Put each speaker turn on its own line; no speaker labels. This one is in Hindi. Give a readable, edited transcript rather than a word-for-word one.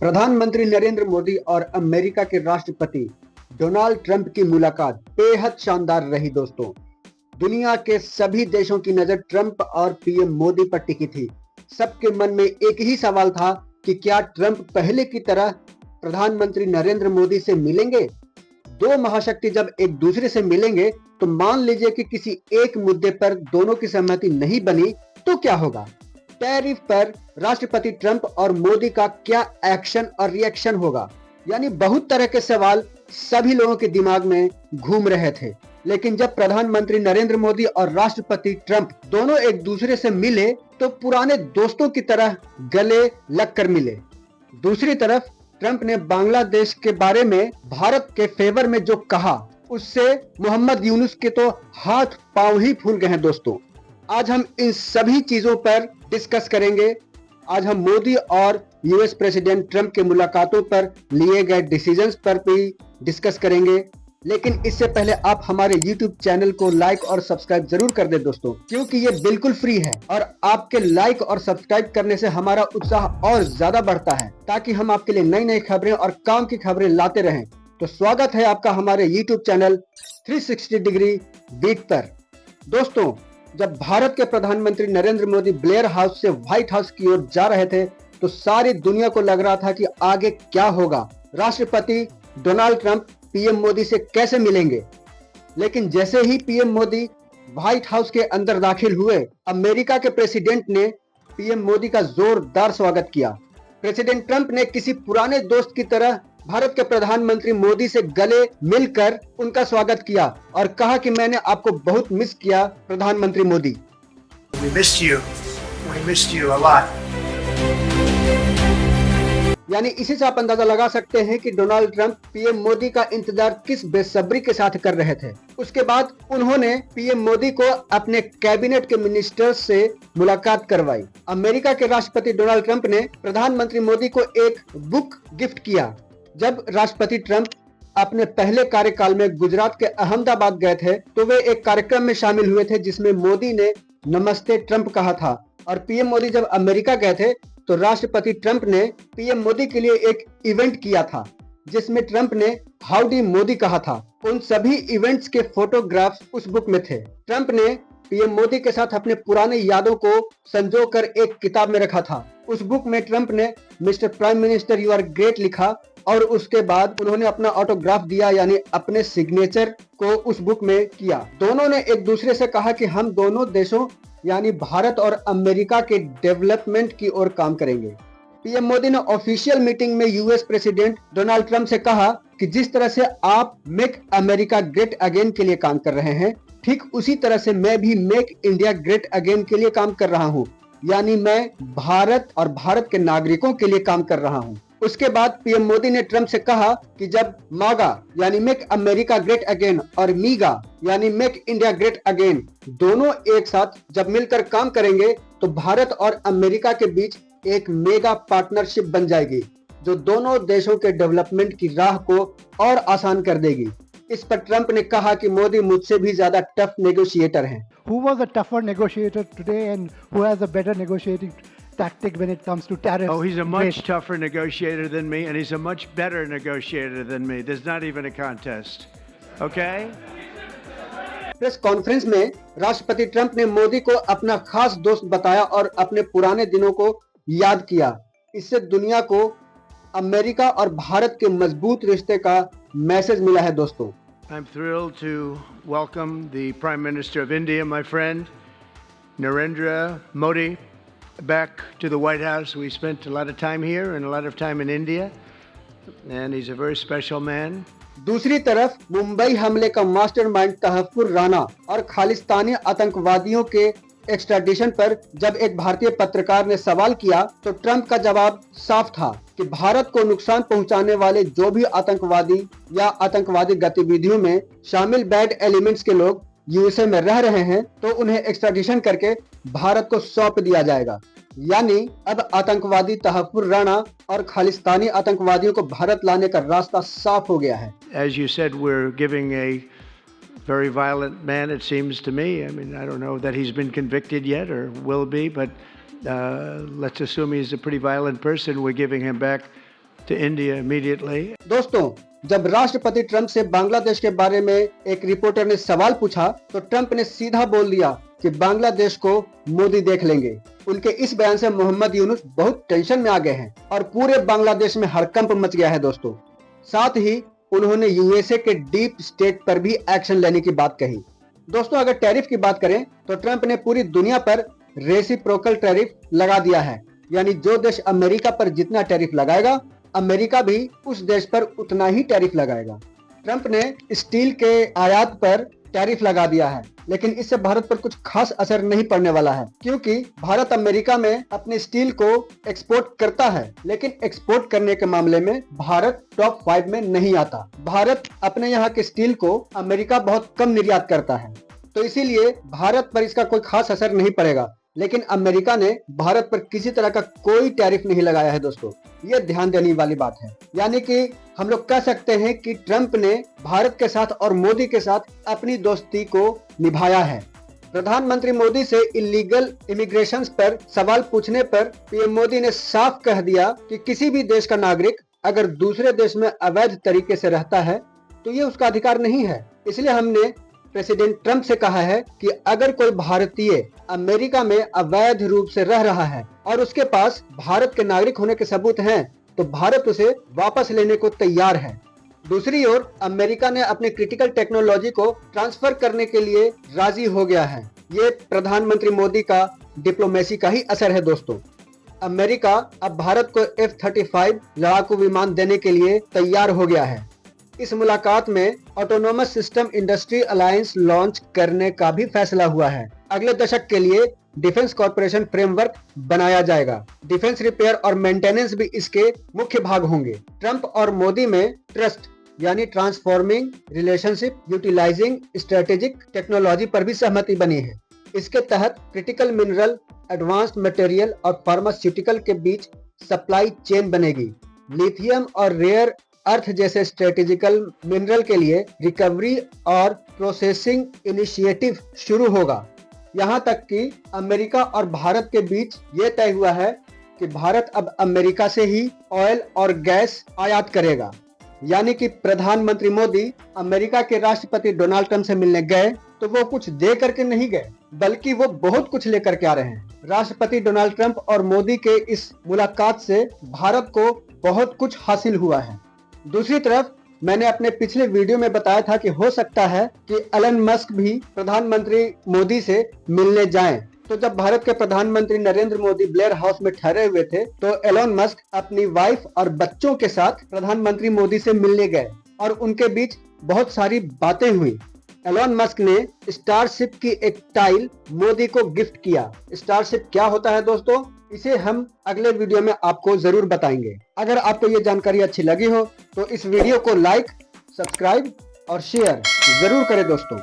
प्रधानमंत्री नरेंद्र मोदी और अमेरिका के राष्ट्रपति डोनाल्ड ट्रंप की मुलाकात बेहद शानदार रही दोस्तों। दुनिया के सभी देशों की नजर ट्रंप और पीएम मोदी पर टिकी थी। सबके मन में एक ही सवाल था कि क्या ट्रंप पहले की तरह प्रधानमंत्री नरेंद्र मोदी से मिलेंगे। दो महाशक्ति जब एक दूसरे से मिलेंगे तो मान लीजिए कि किसी एक मुद्दे पर दोनों की सहमति नहीं बनी तो क्या होगा। टैरिफ पर राष्ट्रपति ट्रंप और मोदी का क्या एक्शन और रिएक्शन होगा, यानी बहुत तरह के सवाल सभी लोगों के दिमाग में घूम रहे थे। लेकिन जब प्रधानमंत्री नरेंद्र मोदी और राष्ट्रपति ट्रंप दोनों एक दूसरे से मिले तो पुराने दोस्तों की तरह गले लगकर मिले। दूसरी तरफ ट्रंप ने बांग्लादेश के बारे में भारत के फेवर में जो कहा उससे मोहम्मद यूनुस के तो हाथ पांव ही फूल गए हैं दोस्तों। आज हम इन सभी चीजों पर डिस्कस करेंगे। आज हम मोदी और यूएस प्रेसिडेंट ट्रंप के मुलाकातों पर लिए गए डिसीजंस पर भी डिस्कस करेंगे। लेकिन इससे पहले आप हमारे YouTube चैनल को लाइक और सब्सक्राइब जरूर कर दें दोस्तों, क्योंकि ये बिल्कुल फ्री है और आपके लाइक और सब्सक्राइब करने से हमारा उत्साह और ज्यादा बढ़ता है, ताकि हम आपके लिए नई नई खबरें और काम की खबरें लाते रहें। तो स्वागत है आपका हमारे YouTube चैनल 360 डिग्री बीट पर। दोस्तों, जब भारत के प्रधानमंत्री नरेंद्र मोदी ब्लेयर हाउस से व्हाइट हाउस की ओर जा रहे थे तो सारी दुनिया को लग रहा था कि आगे क्या होगा, राष्ट्रपति डोनाल्ड ट्रंप पीएम मोदी से कैसे मिलेंगे। लेकिन जैसे ही पीएम मोदी व्हाइट हाउस के अंदर दाखिल हुए, अमेरिका के प्रेसिडेंट ने पीएम मोदी का जोरदार स्वागत किया। प्रेसिडेंट ट्रंप ने किसी पुराने दोस्त की तरह भारत के प्रधानमंत्री मोदी से गले मिलकर उनका स्वागत किया और कहा कि मैंने आपको बहुत मिस किया प्रधानमंत्री Modi.
We missed you. We missed you a lot.
यानी इसी से आप अंदाजा लगा सकते हैं कि डोनाल्ड ट्रंप पीएम मोदी का इंतजार किस बेसब्री के साथ कर रहे थे। उसके बाद उन्होंने पीएम मोदी को अपने कैबिनेट के मिनिस्टर्स से मुलाकात करवाई। अमेरिका के राष्ट्रपति डोनाल्ड ट्रंप ने प्रधानमंत्री मोदी को एक बुक गिफ्ट किया। जब राष्ट्रपति ट्रंप अपने पहले कार्यकाल में गुजरात के अहमदाबाद गए थे तो वे एक कार्यक्रम में शामिल हुए थे जिसमें मोदी ने नमस्ते ट्रंप कहा था। और पीएम मोदी जब अमेरिका गए थे तो राष्ट्रपति ट्रंप ने पीएम मोदी के लिए एक इवेंट किया था जिसमें ट्रंप ने हाउडी मोदी कहा था। उन सभी इवेंट्स के फोटोग्राफ्स उस बुक में थे। ट्रंप ने पीएम मोदी के साथ अपने पुराने यादों को संजोकर एक किताब में रखा था। उस बुक में ट्रंप ने mister prime minister you are great लिखा और उसके बाद उन्होंने अपना ऑटोग्राफ दिया, यानी अपने सिग्नेचर को उस बुक में किया। दोनों ने एक दूसरे से कहा कि हम दोनों देशों यानी भारत और अमेरिका के डेवलपमेंट की ओर काम करेंगे। पीएम मोदी ने ऑफिशियल मीटिंग में यूएस प्रेसिडेंट डोनाल्ड ट्रंप से कहा कि जिस तरह से आप मेक अमेरिका ग्रेट अगेन के लिए काम कर रहे हैं, ठीक उसी तरह से मैं भी मेक इंडिया ग्रेट अगेन के लिए काम कर रहा हूं, यानी मैं भारत और भारत के नागरिकों के लिए काम कर रहा हूं। उसके बाद पीएम मोदी ने ट्रंप से कहा कि जब मागा यानी मेक अमेरिका ग्रेट अगेन और मीगा यानी मेक इंडिया ग्रेट अगेन दोनों एक साथ जब मिलकर काम करेंगे तो भारत और अमेरिका के बीच एक मेगा पार्टनरशिप बन जाएगी जो दोनों देशों के डेवलपमेंट की राह को और आसान कर देगी। इस पर ट्रंप ने कहा कि मोदी मुझसे भी ज्यादा टफ नेगोशिएटर हैं।
Who was a tougher negotiator today and who has a better negotiating tactic when it comes to tariffs?
Oh, he's a much tougher negotiator than me, and he's a much better negotiator than me. There's not even a contest. Okay?
Press conference में राष्ट्रपति ट्रंप ने मोदी को अपना खास दोस्त बताया और अपने पुराने दिनों को याद किया। इससे दुनिया को अमेरिका और भारत के मजबूत रिश्ते का मैसेज मिला है दोस्तों।
I'm thrilled to welcome the Prime Minister of India, my friend, Narendra Modi, back to the White House. We spent a lot of time here and a lot of time in India, and he's a very special man.
दूसरी तरफ मुंबई हमले का मास्टरमाइंड तहफ्फुर राणा और खालिस्तानी आतंकवादियों के एक्स्ट्राडिशन पर जब एक भारतीय पत्रकार ने सवाल किया तो ट्रंप का जवाब साफ था कि भारत को नुकसान पहुंचाने वाले जो भी आतंकवादी या आतंकवादी गतिविधियों में शामिल बैड एलिमेंट्स के लोग यूएसए में रह रहे हैं तो उन्हें एक्स्ट्राडिशन करके भारत को सौंप दिया जाएगा। यानी अब आतंकवादी तहफ्फुर राणा और खालिस्तानी आतंकवादियों को भारत लाने का रास्ता साफ हो गया है।
As you said, we're giving a very violent man, it seems to me. I mean, I don't know that he's been convicted yet or will be, but let's assume he's a pretty violent person. We're giving him back to India immediately.
दोस्तों, जब राष्ट्रपति ट्रंप से बांग्लादेश के बारे में एक रिपोर्टर ने सवाल पूछा तो ट्रंप ने सीधा बोल दिया कि बांग्लादेश को मोदी देख लेंगे। उनके इस बयान से मोहम्मद यूनुस बहुत टेंशन में आ गए हैं और पूरे बांग्लादेश में हड़कंप मच गया है दोस्तों। साथ ही उन्होंने यूएसए के डीप स्टेट पर भी एक्शन लेने की बात कही। दोस्तों, अगर टैरिफ की बात करें तो ट्रंप ने पूरी दुनिया पर रेसिप्रोकल टैरिफ लगा दिया है, यानी जो देश अमेरिका पर जितना टैरिफ लगाएगा अमेरिका भी उस देश पर उतना ही टैरिफ लगाएगा। ट्रंप ने स्टील के आयात पर टैरिफ लगा दिया है, लेकिन इससे भारत पर कुछ खास असर नहीं पड़ने वाला है, क्योंकि भारत अमेरिका में अपने स्टील को एक्सपोर्ट करता है, लेकिन एक्सपोर्ट करने के मामले में भारत टॉप 5 में नहीं आता। भारत अपने यहाँ के स्टील को अमेरिका बहुत कम निर्यात करता है, तो इसीलिए भारत पर इसका कोई खास असर नहीं पड़ेगा। लेकिन अमेरिका ने भारत पर किसी तरह का कोई टैरिफ नहीं लगाया है दोस्तों, ये ध्यान देने वाली बात है। यानी कि हम लोग कह सकते हैं कि ट्रंप ने भारत के साथ और मोदी के साथ अपनी दोस्ती को निभाया है। प्रधानमंत्री मोदी से इलीगल इमिग्रेशन पर सवाल पूछने पर पीएम मोदी ने साफ कह दिया कि किसी भी देश का नागरिक अगर दूसरे देश में अवैध तरीके से रहता है तो ये उसका अधिकार नहीं है। इसलिए हमने प्रेसिडेंट ट्रंप से कहा है कि अगर कोई भारतीय अमेरिका में अवैध रूप से रह रहा है और उसके पास भारत के नागरिक होने के सबूत हैं, तो भारत उसे वापस लेने को तैयार है। दूसरी ओर अमेरिका ने अपने क्रिटिकल टेक्नोलॉजी को ट्रांसफर करने के लिए राजी हो गया है। ये प्रधानमंत्री मोदी का डिप्लोमेसी का ही असर है दोस्तों। अमेरिका अब भारत को F-35 लड़ाकू विमान देने के लिए तैयार हो गया है। इस मुलाकात में autonomous system industry alliance launch करने का भी फैसला हुआ है। अगले दशक के लिए डिफेंस कॉर्पोरेशन फ्रेमवर्क बनाया जाएगा। डिफेंस रिपेयर और मेंटेनेंस भी इसके मुख्य भाग होंगे। ट्रंप और मोदी में ट्रस्ट यानी transforming relationship utilizing strategic technology पर भी सहमति बनी है। इसके तहत क्रिटिकल मिनरल, एडवांस्ड मटेरियल और फार्मास्यूटिकल के बीच सप्लाई चेन बनेगी। लिथियम और रेयर अर्थ जैसे स्ट्रेटेजिकल मिनरल के लिए रिकवरी और प्रोसेसिंग इनिशिएटिव शुरू होगा। यहाँ तक कि अमेरिका और भारत के बीच ये तय हुआ है कि भारत अब अमेरिका से ही ऑयल और गैस आयात करेगा। यानी कि प्रधानमंत्री मोदी अमेरिका के राष्ट्रपति डोनाल्ड ट्रंप से मिलने गए तो वो कुछ दे करके नहीं गए, बल्कि वो बहुत कुछ लेकर के आ रहे हैं। राष्ट्रपति डोनाल्ड ट्रंप और मोदी के इस मुलाकात से भारत को बहुत कुछ हासिल हुआ है। दूसरी तरफ मैंने अपने पिछले वीडियो में बताया था कि हो सकता है कि एलन मस्क भी प्रधानमंत्री मोदी से मिलने जाएं। तो जब भारत के प्रधानमंत्री नरेंद्र मोदी ब्लेयर हाउस में ठहरे हुए थे तो एलन मस्क अपनी वाइफ और बच्चों के साथ प्रधानमंत्री मोदी से मिलने गए और उनके बीच बहुत सारी बातें हुई। एलन मस्क ने स्टारशिप की एक टाइल मोदी को गिफ्ट किया। स्टारशिप क्या होता है दोस्तों, इसे हम अगले वीडियो में आपको जरूर बताएंगे। अगर आपको ये जानकारी अच्छी लगी हो तो इस वीडियो को लाइक, सब्सक्राइब और शेयर जरूर करें दोस्तों।